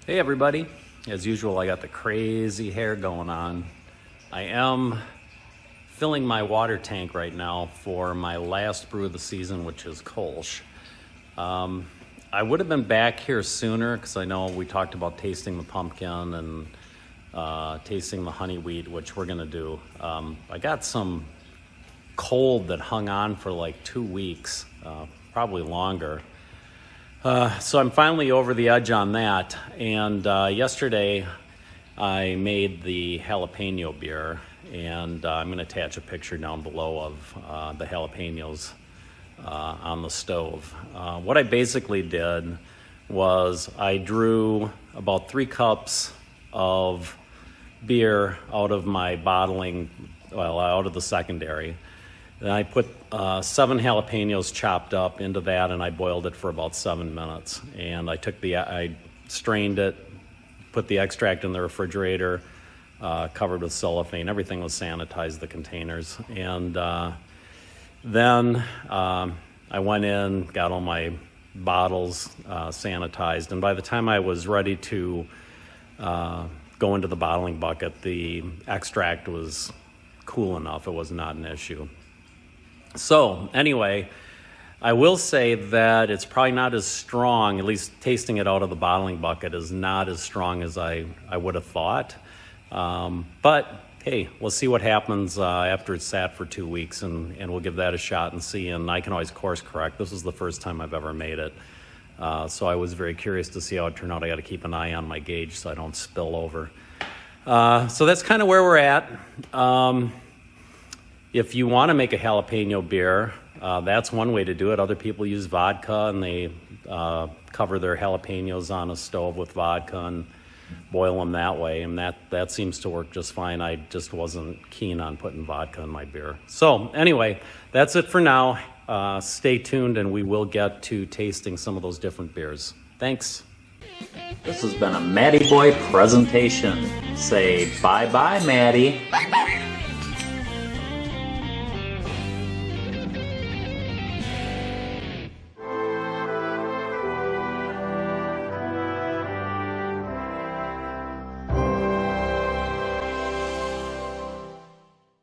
Hey everybody, as usual I got the crazy hair going on. I am filling my water tank right now for my last brew of the season, which is Kolsch. I would have been back here sooner because I know we talked about tasting the pumpkin and tasting the honey wheat, which we're gonna do. I got some cold that hung on for like 2 weeks, probably longer. So I'm finally over the edge on that, and yesterday I made the jalapeno beer, and I'm going to attach a picture down below of the jalapenos on the stove. What I basically did was I drew about 3 cups of beer out of my bottling, out of the secondary. Then I put 7 jalapenos chopped up into that, and I boiled it for about 7 minutes. And I strained it, put the extract in the refrigerator, covered with cellophane. Everything was sanitized, the containers. And then I went in, got all my bottles sanitized. And by the time I was ready to go into the bottling bucket, the extract was cool enough. It was not an issue. So anyway, I will say that it's probably not as strong, at least tasting it out of the bottling bucket is not as strong as I would have thought. But hey, we'll see what happens after it's sat for 2 weeks, and we'll give that a shot and see. And I can always course correct. This is the first time I've ever made it. So I was very curious to see how it turned out. I got to keep an eye on my gauge so I don't spill over. So that's kind of where we're at. If you want to make a jalapeno beer, that's one way to do it. Other people use vodka, and they cover their jalapenos on a stove with vodka and boil them that way, and that seems to work just fine. I just wasn't keen on putting vodka in my beer. So anyway, that's it for now. Stay tuned, and we will get to tasting some of those different beers. Thanks. This has been a Matty Boy presentation. Say bye-bye, Matty. Bye-bye.